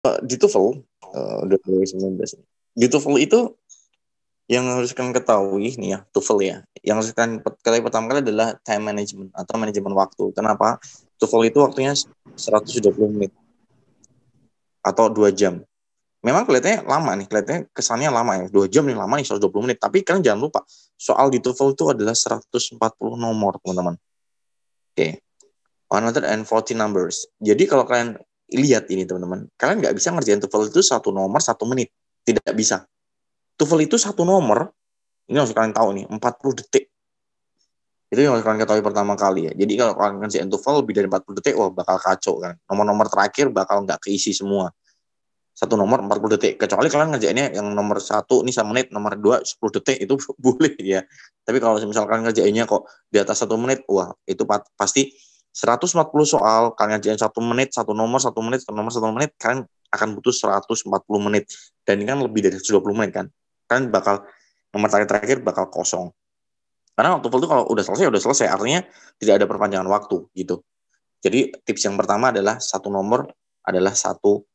Di TOEFL 2019. Di TOEFL itu yang harus kalian ketahui nih ya, TOEFL ya. Yang harus kalian ketahui pertama kali adalah time management atau manajemen waktu. Kenapa? TOEFL itu waktunya 120 menit atau 2 jam. Memang kelihatannya lama nih, kelihatannya kesannya lama ya. 2 jam nih lama nih, 120 menit. Tapi kalian jangan lupa, soal di TOEFL itu adalah 140 nomor, teman-teman. Oke. 140 numbers. Jadi kalau kalian lihat ini, teman-teman, kalian nggak bisa ngerjain TOEFL itu satu nomor 1 menit. Tidak bisa. TOEFL itu satu nomor, ini harus kalian tahu nih, 40 detik. Itu yang harus kalian ketahui pertama kali ya. Jadi kalau kalian ngerjain TOEFL lebih dari 40 detik, wah bakal kacau kan. Nomor-nomor terakhir bakal nggak keisi semua. Satu nomor 40 detik. Kecuali kalian ngerjainnya yang nomor 1 ini 1 menit, nomor 2 10 detik, itu boleh ya. Tapi kalau misalkan ngerjainnya kok di atas 1 menit, wah itu pasti 140 soal, kalian ngerjain 1 menit, 1 nomor, 1 menit, 1 nomor, 1 menit, kalian akan butuh 140 menit. Dan ini kan lebih dari 120 menit kan. Kalian bakal, nomor terakhir bakal kosong. Karena TOEFL itu kalau udah selesai, artinya tidak ada perpanjangan waktu gitu. Jadi tips yang pertama adalah satu nomor adalah 40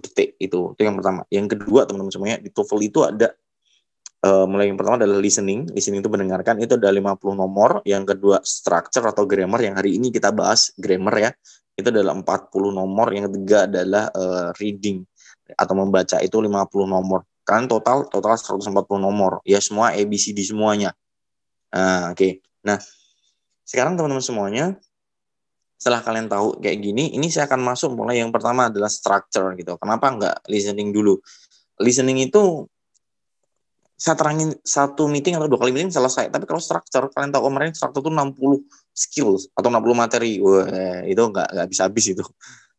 detik itu yang pertama. Yang kedua teman-teman semuanya, di TOEFL itu ada mulai yang pertama adalah listening itu mendengarkan, itu ada 50 nomor. Yang kedua structure atau grammar, yang hari ini kita bahas grammar ya, itu adalah 40 nomor. Yang ketiga adalah reading atau membaca, itu 50 nomor. Kan total 140 nomor ya, semua ABCD semuanya. Oke. Nah, sekarang teman-teman semuanya, setelah kalian tahu kayak gini, ini saya akan masuk mulai yang pertama adalah structure gitu. Kenapa nggak listening dulu? Listening itu saya terangin satu meeting atau 2 kali meeting selesai. Tapi kalau structure, kalian tahu kemarin structure itu 60 skills atau 60 materi. Wah, itu nggak bisa habis itu.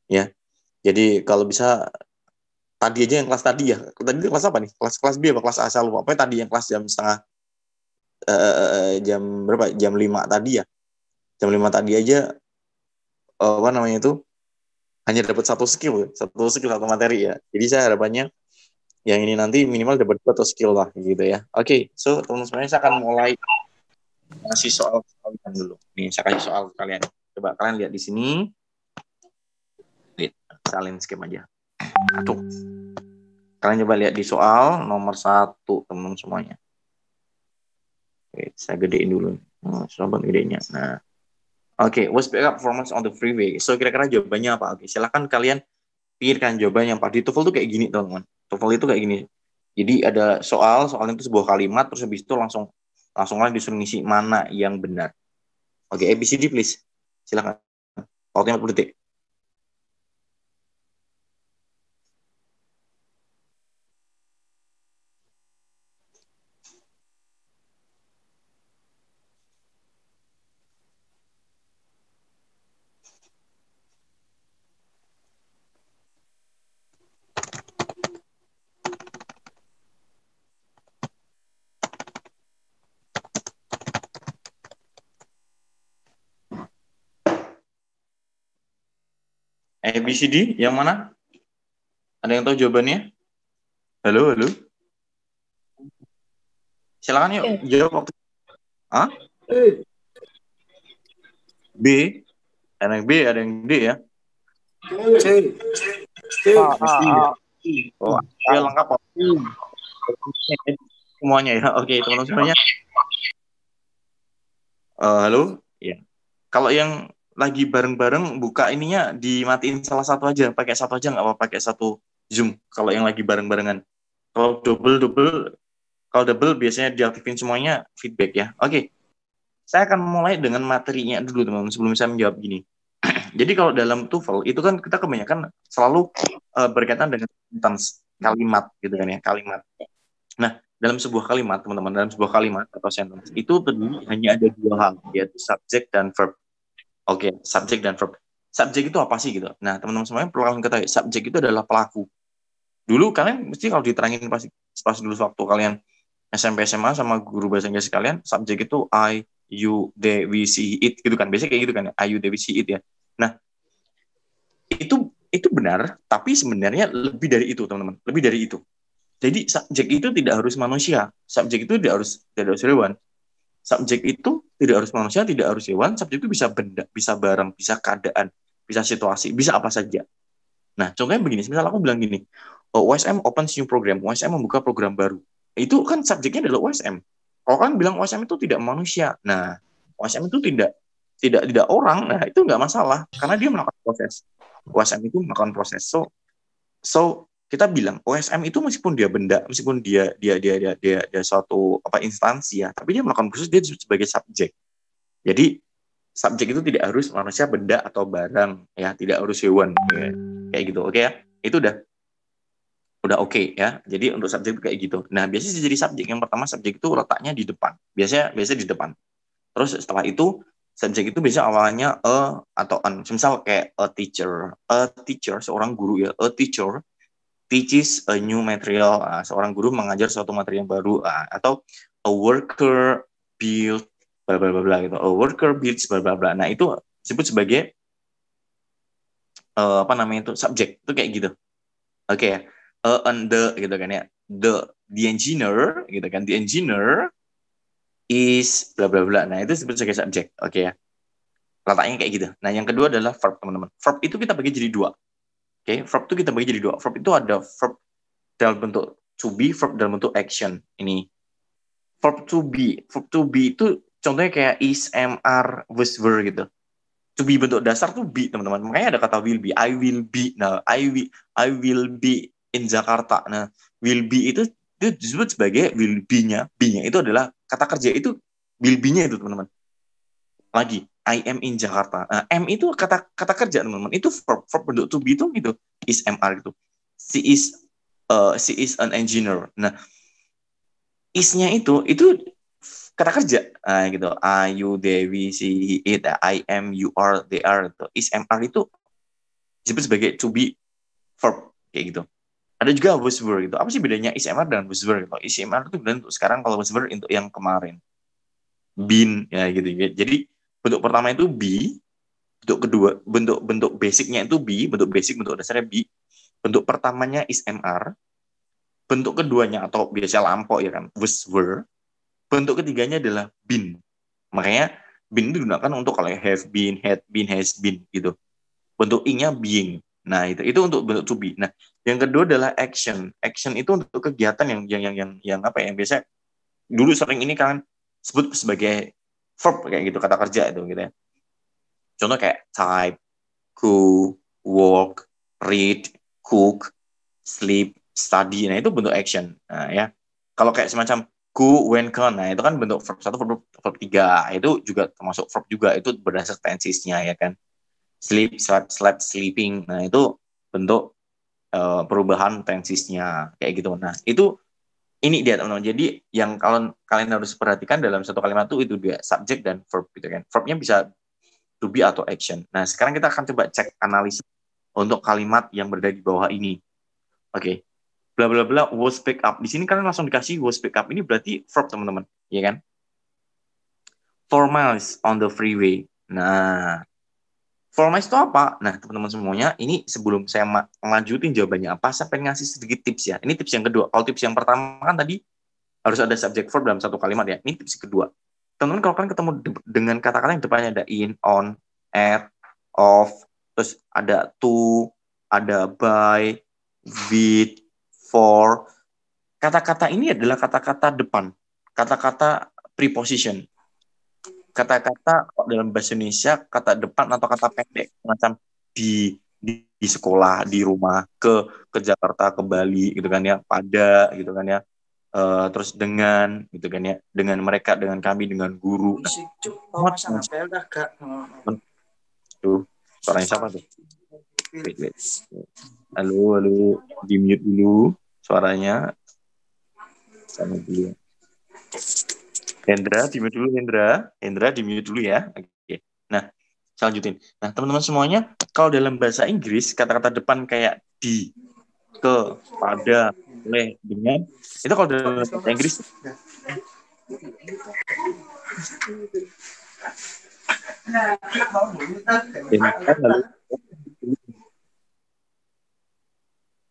Ya. Jadi kalau bisa tadi aja yang kelas tadi ya. Tadi kelas apa nih? Kelas B apa kelas A? Saya lupa. Pokoknya tadi yang kelas jam setengah jam berapa? Jam 5 tadi ya. Jam 5 tadi aja apa namanya itu? Hanya dapat satu skill satu materi ya. Jadi saya harapannya yang ini nanti minimal dapat satu skill lah gitu ya. Oke, so teman-teman semuanya, saya akan mulai ngasih soal kalian dulu. Nih, saya kasih soal ke kalian. Coba kalian lihat di sini. Lihat, salin skip aja. Aduh. Kalian coba lihat di soal nomor 1, teman-teman semuanya. Oke, saya gedein dulu. Coba gedenya. Nah, oke, what's backup performance on the freeway? So kira-kira jawabannya apa? Oke, silakan kalian pikirkan jawabannya. Pak, di TOEFL tuh kayak gini, teman-teman. TOEFL itu kayak gini. Jadi ada soalnya itu sebuah kalimat, terus habis itu langsung disuruh ngisi mana yang benar. Oke, ABCD please. Silakan. Waktunya 40 detik. ABCD yang mana? Ada yang tahu jawabannya? Halo. Silakan yuk jawab waktu. A? B? Ada yang B, ada yang D ya? C. Oh, ya lengkap. Semuanya ya. Oke, teman-teman semuanya. Halo? Ya. Kalau yang lagi bareng-bareng, buka ininya dimatiin salah satu aja. Pakai satu aja nggak apa-apa, pakai satu Zoom. Kalau yang lagi bareng-barengan. Kalau double biasanya diaktifin semuanya feedback ya. Oke. Saya akan mulai dengan materinya dulu, teman-teman, sebelum saya menjawab gini. Jadi kalau dalam TOEFL itu kan kita kebanyakan selalu berkaitan dengan sentence, kalimat gitu kan ya, kalimat. Nah, dalam sebuah kalimat, teman-teman, dalam sebuah kalimat atau sentence itu terdiri hanya ada 2 hal, yaitu subject dan verb. Oke, subject dan verb. Subject itu apa sih gitu? Nah, teman-teman semuanya perlu kalian ketahui, subject itu adalah pelaku. Dulu kalian mesti kalau diterangin pas dulu waktu kalian SMP SMA sama guru bahasa Inggris kalian, subject itu I, you, they, we, see, it gitu kan. Biasanya kayak gitu kan ya, I, you, they, we, see, it ya. Nah, itu benar, tapi sebenarnya lebih dari itu, teman-teman. Lebih dari itu. Jadi subjek itu tidak harus manusia. Subjek itu tidak harus hewan. Subjek itu tidak harus manusia, tidak harus hewan. Subjek itu bisa benda, bisa barang, bisa keadaan, bisa situasi, bisa apa saja. Nah, contohnya begini, misal aku bilang gini, OSM opens new program, OSM membuka program baru. Itu kan subjeknya adalah OSM. Kalau kan bilang OSM itu tidak manusia, nah OSM itu tidak orang, nah itu nggak masalah karena dia melakukan proses. OSM itu melakukan proses. So kita bilang OSM itu meskipun dia benda, meskipun dia suatu apa instansi ya, tapi dia melakukan proses dia sebagai subjek. Jadi subjek itu tidak harus manusia, benda atau barang ya, tidak harus hewan ya. Kayak gitu. Oke ya. Itu udah oke ya. Jadi untuk subjek itu kayak gitu. Nah, biasanya jadi subjek yang pertama subjek itu letaknya di depan. Biasanya di depan. Terus setelah itu subjek itu biasanya awalnya atau an. Misal kayak a teacher seorang guru ya. A teacher teaches a new material. Seorang guru mengajar suatu materi yang baru. Atau a worker build bla bla bla bla gitu. A worker builds bla bla bla. Nah, itu disebut sebagai apa namanya itu subjek. Itu kayak gitu. Oke ya. And the gitu kan ya. The engineer gitu kan. The engineer is bla bla bla. Nah, itu disebut sebagai subjek. Oke ya. Letaknya kayak gitu. Nah, yang kedua adalah verb, teman-teman. Verb itu kita bagi jadi dua. Oke, verb itu kita bagi jadi dua. Verb itu ada verb dalam bentuk to be, verb dalam bentuk action. Ini verb to be. Verb to be itu contohnya kayak is, am, are, was, were gitu. To be bentuk dasar tuh be, teman-teman. Makanya ada kata will be. I will be. Nah, I will be in Jakarta. Nah, will be itu disebut sebagai will be-nya. Be-nya itu adalah kata kerja itu will be-nya itu, teman-teman. Lagi, I am in Jakarta. Nah, am itu kata kerja, teman-teman. Itu verb bentuk to be itu gitu. Is, am, are gitu. She is an engineer. Nah, is-nya itu kata kerja. Nah, gitu. I, you, they, we, she, it, I am, you are, they are. Gitu. Is, am, are itu disebut sebagai to be verb. Kayak gitu. Ada juga was were gitu. Apa sih bedanya is, am, are dan was were gitu. Is, am, are itu untuk sekarang, kalau was were untuk yang kemarin. Been, ya gitu. Jadi, bentuk pertama itu be, bentuk kedua, bentuk basicnya itu be, bentuk basic, bentuk dasarnya be. Bentuk pertamanya is, am, are. Bentuk keduanya atau biasa lampau ya kan, was were. Bentuk ketiganya adalah been. Makanya been itu digunakan untuk kalau have been, had been, has been gitu. Bentuk ing-nya being. Nah, itu untuk bentuk to be. Nah, yang kedua adalah action. Action itu untuk kegiatan yang apa ya? Yang biasa dulu sering ini kan sebut sebagai verb kayak gitu, kata kerja itu gitu ya. Contoh kayak type, go, walk, read, cook, sleep, study. Nah, itu bentuk action. Nah, ya. Kalau kayak semacam go, when, gone. Nah, itu kan bentuk verb satu, verb tiga. Itu juga termasuk verb juga. Itu berdasar tensesnya ya kan. Sleep, slept, sleeping. Nah, itu bentuk perubahan tensesnya kayak gitu. Nah, itu ini dia teman-teman. Jadi yang kalian harus perhatikan dalam satu kalimat itu dia subjek dan verb gitu kan. Verbnya bisa to be atau action. Nah, sekarang kita akan coba cek analisis untuk kalimat yang berada di bawah ini. Oke. Bla bla bla was pick up. Di sini kalian langsung dikasih was pick up. Ini berarti verb, teman-teman. Ya kan? 4 miles on the freeway. Nah, 4 miles itu apa? Nah, teman-teman semuanya, ini sebelum saya lanjutin jawabannya apa, saya pengen ngasih sedikit tips ya. Ini tips yang kedua. Kalau tips yang pertama kan tadi harus ada subject verb dalam satu kalimat ya. Ini tips kedua. Teman-teman kalau kalian ketemu dengan kata-kata yang depannya ada in, on, at, of, terus ada to, ada by, with, for. Kata-kata ini adalah kata-kata depan. Kata-kata preposition. Kata-kata dalam bahasa Indonesia, kata depan atau kata pendek. Macam di sekolah, di rumah, ke Jakarta, ke Bali, gitu kan ya. Pada, gitu kan ya. Terus dengan gitu kan ya, dengan mereka, dengan kami, dengan guru. Nah, tuh suaranya siapa tuh? Wait. Halo, di mute dulu suaranya. Sama dulu. Hendra, di mute dulu Hendra, di mute dulu ya. Oke. Nah, saya lanjutin. Nah, teman-teman semuanya, kalau dalam bahasa Inggris kata-kata depan kayak di, ke, pada, oleh, dengan, itu kalau dalam bahasa Inggris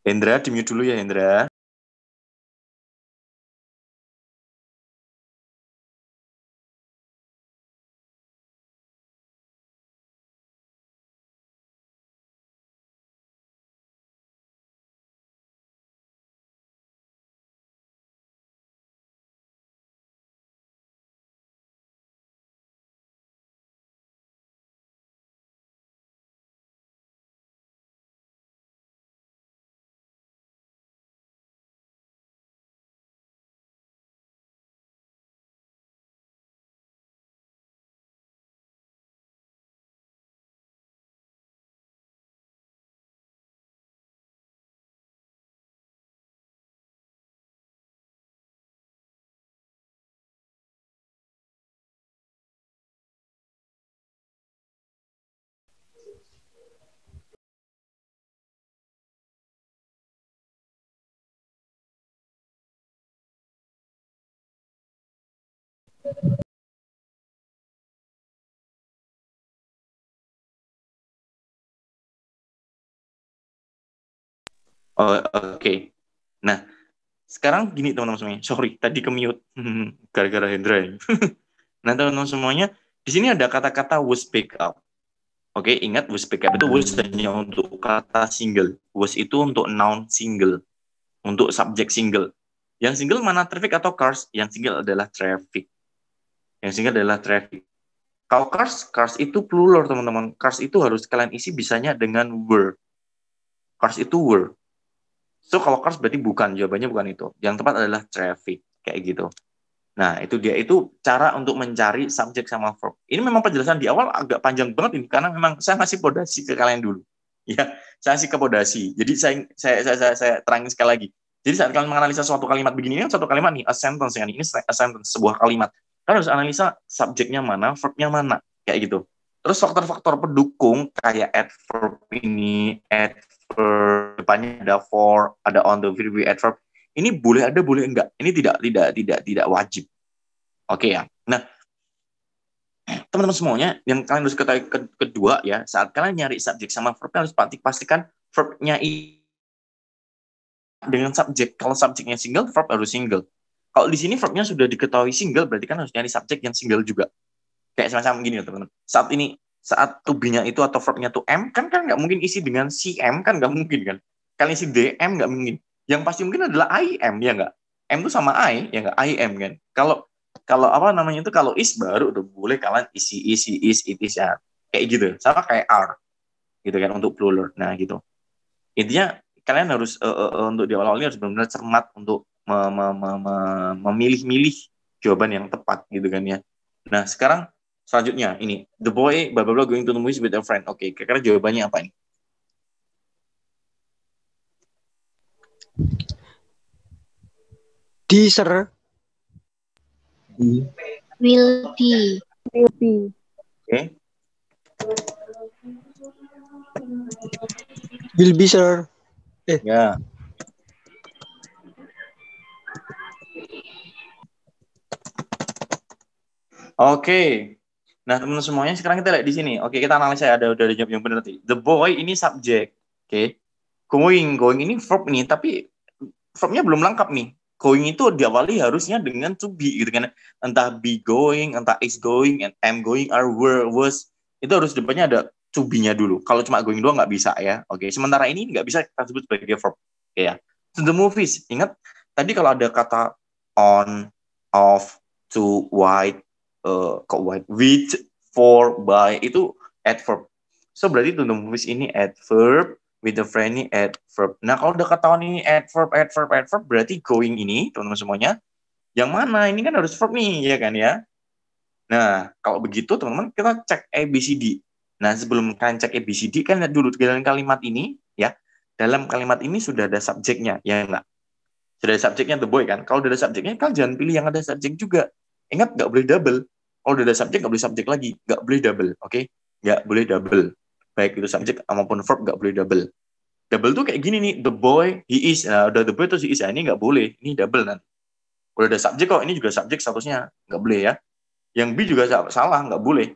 Hendra, di mute dulu ya Hendra. Oh, oke. Nah, sekarang gini teman-teman semuanya. Sorry, tadi ke-mute. Gara-gara Hendra ya. Nah, teman-teman semuanya, di sini ada kata-kata was backup. Oke, ingat was backup itu was hanya untuk kata single. Was itu untuk noun single. Untuk subjek single. Yang single mana traffic atau cars? Yang single adalah traffic. Yang single adalah traffic. Kalau cars itu plural teman-teman. Cars itu harus kalian isi bisanya dengan were. Cars itu were. So kalau cars berarti bukan, jawabannya bukan itu. Yang tepat adalah traffic, kayak gitu. Nah, itu dia, itu cara untuk mencari subjek sama verb. Ini memang penjelasan di awal agak panjang banget ini karena memang saya ngasih podasi ke kalian dulu. Ya, saya kasih ke podasi. Jadi saya terangin sekali lagi. Jadi saat kalian menganalisa suatu kalimat begini, ini satu kalimat nih, a sentence kan. Ini a sentence, sebuah kalimat. Kalian harus analisa subjeknya mana, verbnya mana, kayak gitu. Terus faktor-faktor pendukung kayak adverb ini, adverb depannya ada for, ada on the verb, adverb. Ini boleh ada, boleh enggak. Ini tidak wajib. Oke ya. Nah, teman-teman semuanya, yang kalian harus ketahui kedua ya, saat kalian nyari subjek sama verb, kalian harus pastikan verbnya dengan subjek. Kalau subjeknya single, verb harus single. Kalau di sini verbnya sudah diketahui single, berarti kan harus nyari subjek yang single juga. Kayak semacam gini ya teman-teman. Saat to be-nya itu atau verbnya to am, kan nggak mungkin isi dengan cm, kan nggak mungkin kan. Kalian isi dm nggak mungkin. Yang pasti mungkin adalah I am, ya nggak? M itu sama I, ya nggak? I am kan. Kalau apa namanya itu, kalau is baru udah boleh kalian isi is, it is ya. Kayak gitu. Sama kayak are. Gitu kan untuk plural. Nah gitu. Intinya kalian harus untuk di awal-awal ini harus benar-benar cermat untuk memilih-milih jawaban yang tepat gitu kan ya. Nah, sekarang selanjutnya ini the boy blah blah blah going to the movies with a friend. Oke, kira-kira jawabannya apa ini? Teaser. Will be. Oke. Will be, sir. Ya. Oke. Nah, teman-teman semuanya, sekarang kita lihat di sini. Oke, kita analisa ada jawab yang benar tadi. The boy ini subjek. Oke. Going ini verb nih, tapi verbnya belum lengkap nih. Going itu diawali harusnya dengan to be gitu kan. Entah be going, entah is going, and am going, or were, was. Itu harus depannya ada to be-nya dulu. Kalau cuma going doang nggak bisa ya. Oke, sementara ini nggak bisa kita sebut sebagai verb. Oke ya. To the movies. Ingat, tadi kalau ada kata on, off, to, white, with, for, by, itu adverb. So berarti to the movies ini adverb, with the friend ini adverb. Nah, kalau udah ketahuan ini adverb, berarti going ini, teman-teman semuanya, yang mana? Ini kan harus verb nih, ya kan ya? Nah, kalau begitu, teman-teman, kita cek ABCD. Nah, sebelum kalian cek ABCD, kan lihat dulu dalam kalimat ini, ya. Dalam kalimat ini sudah ada subjeknya, ya enggak? Sudah ada subjeknya the boy kan? Kalau udah ada subjeknya, kalian jangan pilih yang ada subjek juga. Ingat, nggak boleh double. Kalau udah ada subjek, nggak boleh subjek lagi. Nggak boleh double, oke? Nggak boleh double. Baik itu subjek maupun verb, nggak boleh double. Double tuh kayak gini nih, the boy, he is. Nah, udah the boy terus he is. Nah, ini nggak boleh. Ini double nanti. Udah ada subjek kok, ini juga subjek statusnya. Nggak boleh ya. Yang B juga salah, nggak boleh.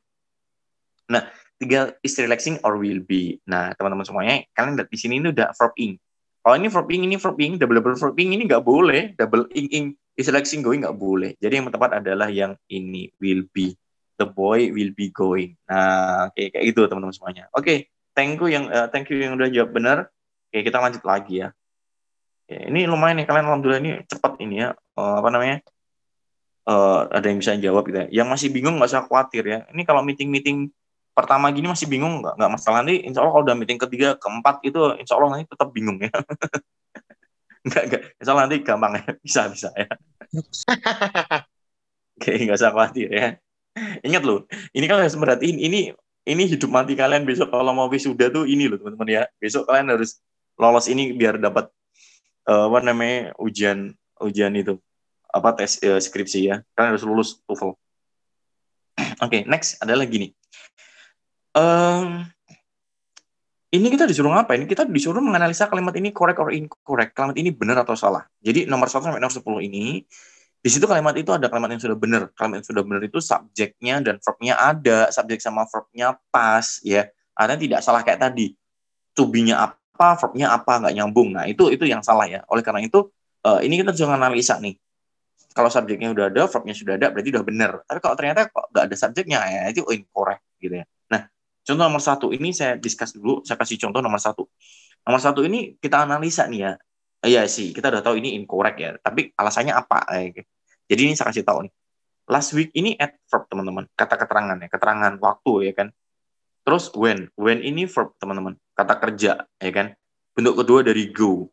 Nah, tinggal is relaxing or will be. Nah, teman-teman semuanya, kalian lihat di sini ini udah verb ing. Kalau ini verb ing, double verb ing ini nggak boleh. Double ing, is relaxing going nggak boleh. Jadi yang tepat adalah yang ini, will be. The boy will be going. Nah, kayak gitu teman-teman semuanya. Oke, thank you yang udah jawab benar. Oke, kita lanjut lagi ya. Oke, ini lumayan nih, kalian alhamdulillah ini cepat ini ya. Apa namanya? Ada yang bisa jawab gitu ya. Yang masih bingung nggak usah khawatir ya. Ini kalau meeting pertama gini masih bingung nggak masalah, nanti insya Allah kalau udah meeting ketiga keempat itu insya Allah nanti tetap bingung ya. Enggak, insya Allah nanti gampang ya, bisa ya. Oke, nggak usah khawatir ya. Ingat loh, ini kalian harus merhatiin ini hidup mati kalian besok kalau mau wisuda tuh ini loh teman-teman ya. Besok kalian harus lolos ini biar dapat apa namanya ujian itu apa tes skripsi ya. Kalian harus lulus TOEFL. Oke, next adalah gini. Ini kita disuruh ngapain? Kita disuruh menganalisa kalimat ini correct or incorrect. Kalimat ini benar atau salah. Jadi nomor 1 sampai nomor 10 ini, di situ kalimat itu ada kalimat yang sudah benar. Kalimat yang sudah benar itu subjeknya dan verbnya ada. Subjek sama verbnya pas, ya. Artinya tidak salah kayak tadi. To be-nya apa, verbnya apa, nggak nyambung. Nah, itu yang salah ya. Oleh karena itu, ini kita juga analisa nih. Kalau subjeknya udah ada, verbnya sudah ada, berarti udah benar. Tapi kalau ternyata kok nggak ada subjeknya, ya itu incorrect gitu ya. Nah, contoh nomor 1 ini saya discuss dulu. Saya kasih contoh nomor 1. Nomor 1 ini kita analisa nih ya. Iya sih, kita udah tahu ini incorrect ya. Tapi alasannya apa? Jadi ini saya kasih tahu nih. Last week ini adverb teman-teman. Kata keterangan ya, keterangan waktu ya kan. Terus when ini verb teman-teman. Kata kerja ya kan. Bentuk kedua dari go.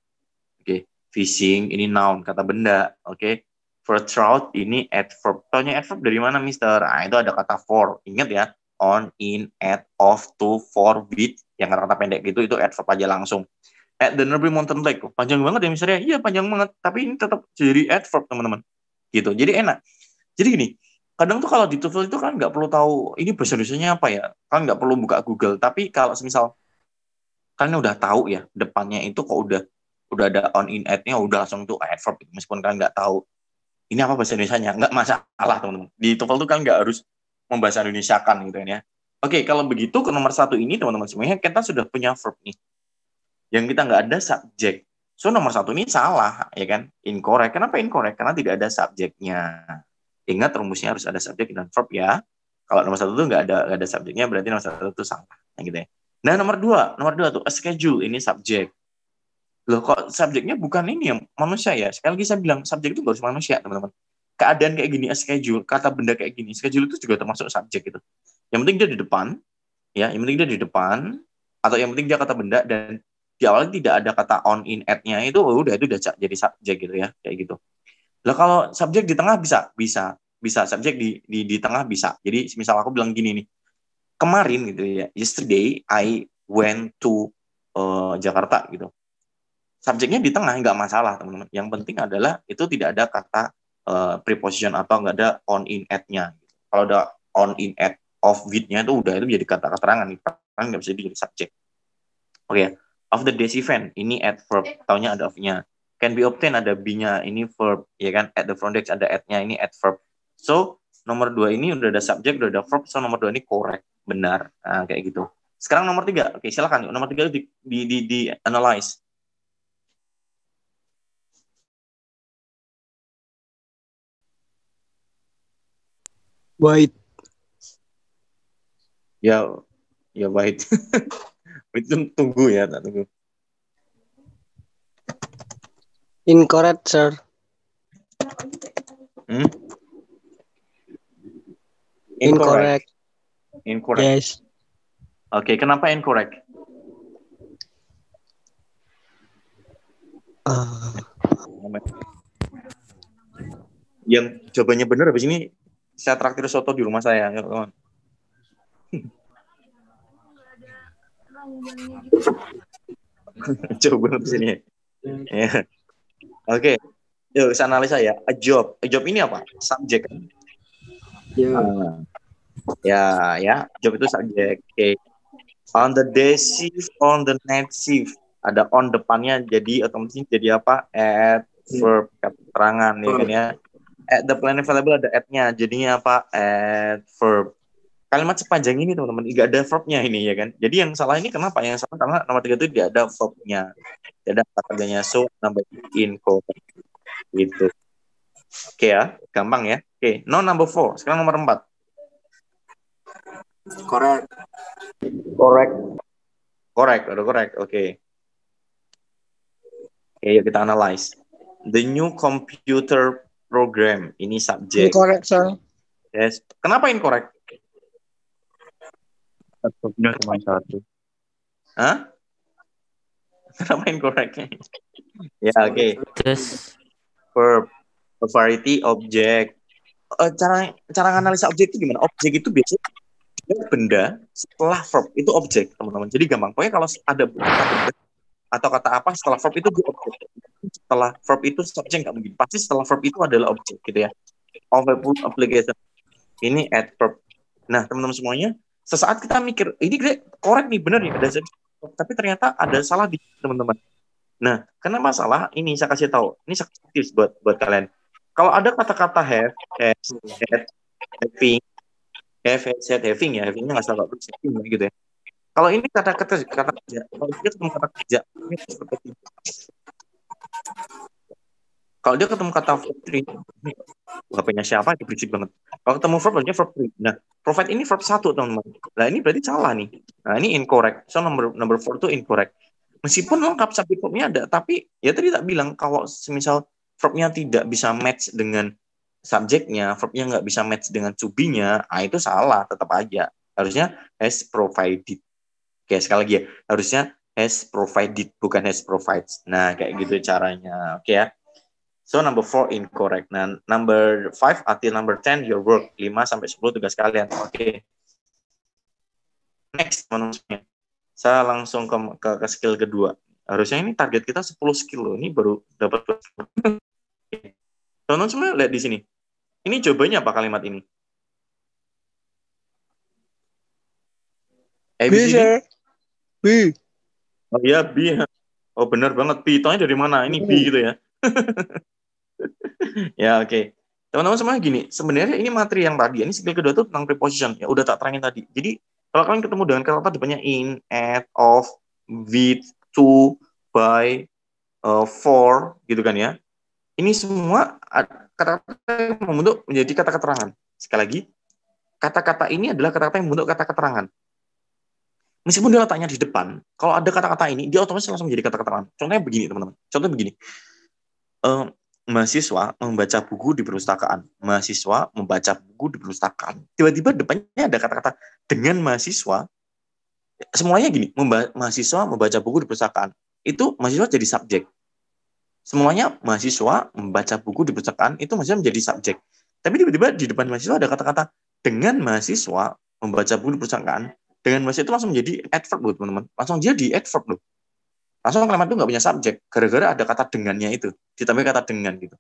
Oke. Fishing ini noun, kata benda. Oke. For trout ini adverb. Taunya adverb dari mana, Mister? Nah, itu ada kata for. Ingat ya. On, in, at, of, to, for, with. Yang kata-kata pendek gitu, itu adverb aja langsung. At the nearby mountain lake. Panjang banget ya, Mister ya? Iya, panjang banget. Tapi ini tetap jadi adverb, teman-teman. Gitu. Jadi enak. Jadi gini, kadang tuh kalau di TOEFL itu kan nggak perlu tahu ini bahasa Indonesianya apa ya. Kan nggak perlu buka Google. Tapi kalau misal kalian udah tahu ya, depannya itu kok udah ada on, in, at-nya, udah langsung tuh adverb. Meskipun kalian nggak tahu ini apa bahasa Indonesianya, nggak masalah teman-teman. Di TOEFL tuh kan nggak harus membahasa Indonesiakan gitu kan ya. Oke, kalau begitu ke nomor 1 ini teman-teman semuanya kita sudah punya verb nih. Yang kita nggak ada subjek. So nomor 1 ini salah ya kan, incorrect. Kenapa incorrect? Karena tidak ada subjeknya. Ingat rumusnya harus ada subjek dan verb ya. Kalau nomor 1 itu nggak ada subjeknya, berarti nomor 1 itu salah. Nah, gitu ya. Nah nomor 2 tuh a schedule, ini subjek. Loh kok subjeknya bukan ini yang manusia ya? Sekali lagi saya bilang subjek itu harus manusia teman-teman. Keadaan kayak gini, a schedule, kata benda kayak gini, schedule itu juga termasuk subjek gitu. Yang penting dia di depan, ya, yang penting dia di depan, atau yang penting dia kata benda dan di awal tidak ada kata on, in, at-nya itu udah jadi subjek gitu ya, kayak gitu. Lah kalau subjek di tengah bisa subjek di tengah bisa. Jadi misal aku bilang gini nih, kemarin gitu ya, yesterday I went to Jakarta gitu. Subjeknya di tengah nggak masalah teman-teman. Yang penting adalah itu tidak ada kata preposition atau nggak ada on, in, at-nya. Kalau ada on, in, at, of, with-nya itu udah itu jadi kata keterangan nih, kan nggak bisa jadi subjek. Oke, of the days event ini adverb, taunya ada of-nya. Can be obtained ada be-nya, ini verb ya kan. At the front desk ada at-nya, ini adverb. So nomor 2 ini udah ada subjek, udah ada verb. So nomor 2 ini correct, benar. Nah, kayak gitu. Sekarang nomor 3. Oke, silakan. Nomor 3 di analyze. Wait. Ya wait. Itu tunggu ya, tunggu. Incorrect, sir. Incorrect. Yes. Oke, kenapa incorrect? Yang jawabannya benar habis ini saya traktir soto di rumah saya, ya, kawan. Coba di sini. Ya. Oke. Yuk, saya analisa ya. A job ini apa? Subjek. Ya. Job itu subjek. Oke. On the day shift, on the night shift. Ada on depannya jadi otomatis jadi apa? Adverb, keterangan ya kan ya. At the plan available ada at-nya, jadinya apa? Adverb. Kalimat sepanjang ini teman-teman nggak ada verb-nya ini ya kan. Jadi yang salah ini kenapa? Yang salah karena nomor 3 itu tidak ada verb-nya, tidak ada kata kerjanya. So number incorrect gitu. Oke ya, gampang ya. Oke, number 4. Sekarang nomor 4. Correct. Oke. Oke, yuk kita analyze. The new computer program ini subjek. Incorrect, sir. Yes. Kenapa incorrect? Verbnya cuma 1. Hah? Kenapa incorrect? Ya, oke. Terus Verb, variety, object. Cara analisa objek itu gimana? Objek itu biasanya benda setelah verb itu objek, teman-teman. Jadi gampang. Pokoknya kalau ada kata benda atau kata apa setelah verb itu dia objek. Setelah verb itu subjek nggak mungkin. Pasti setelah verb itu adalah objek gitu ya. Overful application. Ini adverb. Nah, teman-teman semuanya, sesaat kita mikir, ini correct nih, benar nih, ada tapi ternyata ada salah di teman-teman. Nah, karena masalah ini saya kasih tahu, ini tips buat kalian. Kalau ada kata-kata have, had, having, havingnya nggak salah, having gitu ya. Kalau ini kata kerja, kalau dia ketemu kata kerja, ini seperti itu. Kalau dia ketemu kata verb 3, HP-nya siapa itu berisik banget. Kalau ketemu verb, harusnya verb 3. Nah, provide ini verb 1, teman-teman. Nah, ini berarti salah nih. Nah, ini incorrect. So, number 4 itu incorrect. Meskipun lengkap subject verbnya ada, tapi ya tadi tak bilang, kalau semisal verbnya tidak bisa match dengan subjeknya, verbnya nggak bisa match dengan to be-nya, itu salah, tetap aja. Harusnya has provided. Oke, sekali lagi ya. Harusnya has provided, bukan has provides. Nah, kayak gitu caranya. Oke ya. So, number 4 incorrect. Nah, number 5 until number 10 your work. 5-10 tugas kalian. Oke. Next, teman-teman. Saya langsung ke skill kedua. Harusnya ini target kita 10 skill. Ini baru dapat. Teman-teman semua lihat di sini. Ini jawabannya apa kalimat ini? B. Oh iya, B. Oh, benar banget. B. Taunya dari mana? Ini B gitu ya. Ya, oke. Teman-teman semua gini, sebenarnya ini materi yang tadi, ini skill kedua itu tentang preposition. Ya udah tak terangin tadi. Jadi, kalau kalian ketemu dengan kata depannya in, at, of, with, to, by, for, gitu kan ya. Ini semua kata-kata yang membentuk menjadi kata keterangan. Sekali lagi, kata-kata ini adalah kata-kata yang membentuk kata keterangan. Meskipun dia letaknya di depan, kalau ada kata-kata ini, dia otomatis langsung menjadi kata keterangan. Contohnya begini, teman-teman. Contohnya begini. Mahasiswa membaca buku di perpustakaan. Mahasiswa membaca buku di perpustakaan. Tiba-tiba depannya ada kata-kata dengan mahasiswa. Semuanya gini, mahasiswa membaca buku di perpustakaan. Itu mahasiswa jadi subjek. Semuanya mahasiswa membaca buku di perpustakaan, itu mahasiswa menjadi subjek. Tapi tiba-tiba di depan mahasiswa ada kata-kata dengan mahasiswa membaca buku di perpustakaan. Dengan mahasiswa itu langsung menjadi adverb loh, teman-teman. Langsung jadi adverb loh. Langsung kalimat itu nggak punya subjek. Gara-gara ada kata dengannya itu. Ditambah kata dengan gitu.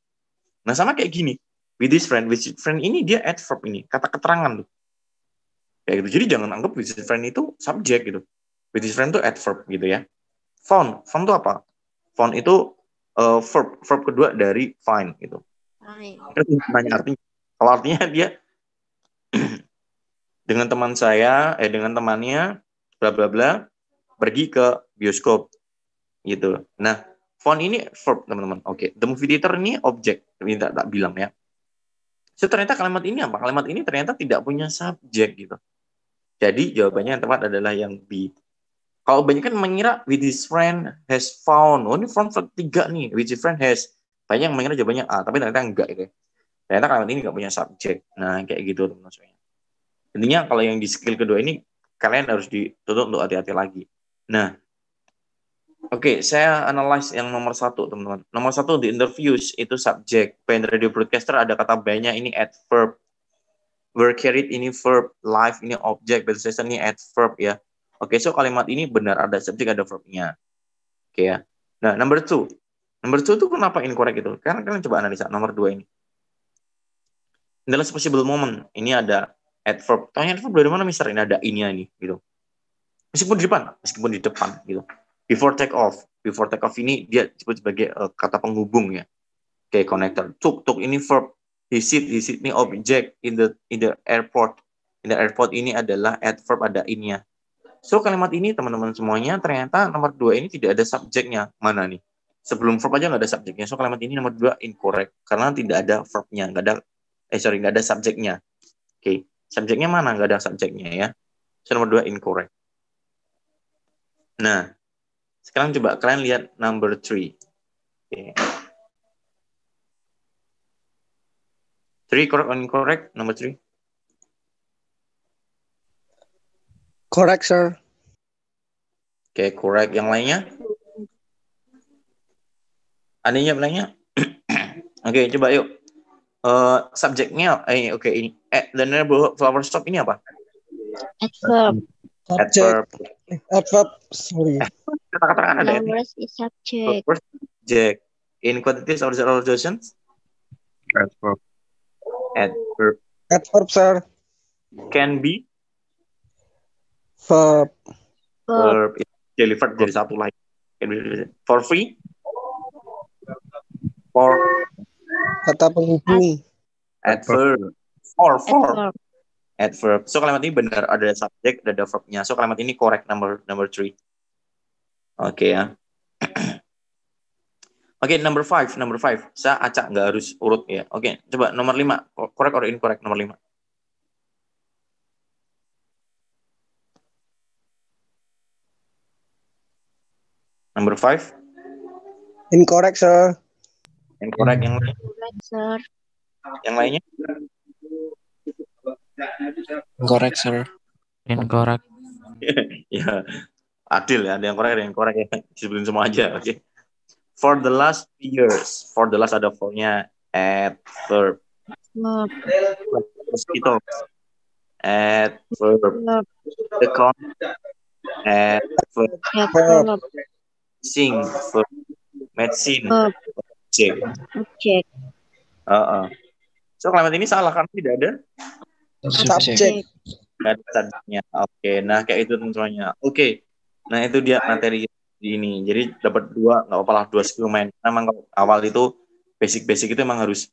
Nah, sama kayak gini. With his friend ini dia adverb ini. Kata keterangan loh. Kayak gitu. Jadi jangan anggap with his friend itu subjek gitu. With his friend itu adverb gitu ya. Found itu apa? Found itu verb kedua dari find gitu. Tanya artinya. Kalau artinya dia dengan temannya bla bla bla pergi ke bioskop gitu. Nah, found ini verb, teman-teman. Oke. The movie theater ini objek. Ini tak bilang ya. So, ternyata kalimat ini apa? Kalimat ini ternyata tidak punya subjek gitu. Jadi jawabannya yang tepat adalah yang B. Kalau banyak kan mengira with his friend has found. Oh, ini found verb 3 nih. With his friend has. Banyak yang mengira jawabannya A, tapi ternyata enggak gitu. Ternyata kalimat ini enggak punya subjek. Nah, kayak gitu teman-teman. Intinya kalau yang di skill kedua ini kalian harus dituntut untuk hati-hati lagi. Nah, oke, saya analyze yang nomor 1, teman-teman. Nomor 1 di interviews itu subjek. Band radio broadcaster ada kata banyak ini adverb. Were carried ini verb. Live ini objek. Band station ini adverb ya. Oke, so kalimat ini benar ada subjek ada verbnya. Oke ya. Nah, number 2. Number 2 itu kenapa incorrect itu? Karena kalian coba analisa nomor 2 ini. In the last possible moment, ini ada adverb. Tanya adverb dari mana, Mister? Ini ada ini gitu. Meskipun di depan gitu. Before take off ini dia disebut sebagai kata penghubung ya. Kayak connector. Took ini verb. He sit ini object in the airport. In the airport ini adalah adverb ada in-nya. So kalimat ini teman-teman semuanya ternyata nomor 2 ini tidak ada subjeknya. Mana nih? Sebelum verb aja nggak ada subjeknya. So kalimat ini nomor 2 incorrect karena tidak ada verbnya, nggak ada subjeknya. Oke. Subjeknya mana? Nggak ada subjeknya ya. So nomor 2 incorrect. Nah, sekarang coba kalian lihat number 3. Okay. 3 correct or incorrect? Number 3. Correct, sir. Oke, correct. Yang lainnya? Adanya belanya? Oke, coba yuk. Subjeknya, oke ini. The neighborhood flower shop ini apa? Adverb. Adverb. Sorry. Kata-kata kan ada. Flowers is subject. Subject. In quantities or durations? Adverb. Adverb, sir. Can be? Verb. delivered jadi satu lagi. For free. For Kata penghubung. adverb. For Adverb. adverb. So kalimat ini benar ada subjek, ada verbnya. So kalimat ini correct number 3. Oke ya. Oke, number 5. Saya acak nggak harus urut ya. Oke, coba nomor 5. Correct or incorrect nomor 5. Number 5. Incorrect, sir. Incorrect yang lain. Correct, sir. Yang lainnya? Correct, sir. Incorrect. Ya, adil ya. Ada yang correct, ada yang correct ya. Disebelin semua aja. Oke. For the last years. For the last ada for-nya adverb. Verb. Hospital. Adverb. Verb. Account. Adverb. Adverb. Sing. Verb. Medicine. Verb. Object. Object. So kalimat ini salah karena tidak ada Subject. subjeknya. Oke, nah kayak itu teman-temannya. Oke, nah itu dia materi ini. Jadi dapat 2, nggak apa-apa lah 2 skill main. Memang kalau awal itu basic itu emang harus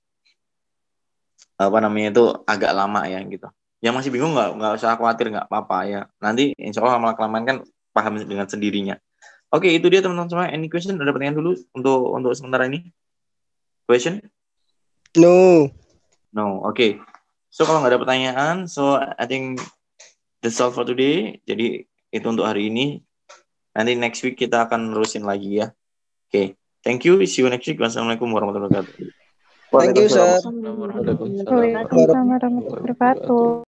itu agak lama ya gitu. Yang masih bingung nggak usah khawatir, nggak apa-apa ya. Nanti insya Allah lama-kelamaan kan paham dengan sendirinya. Oke, itu dia teman-teman semua. Any question? Ada pertanyaan dulu untuk sementara ini? Question? No. No, oke. So kalau nggak ada pertanyaan, so I think that's all for today. Jadi itu untuk hari ini. Nanti next week kita akan nerusin lagi ya. Oke, thank you. See you next week. Wassalamualaikum warahmatullahi wabarakatuh. Thank you, sir. Waalaikumsalam Waalaikumsalam warahmatullahi wabarakatuh.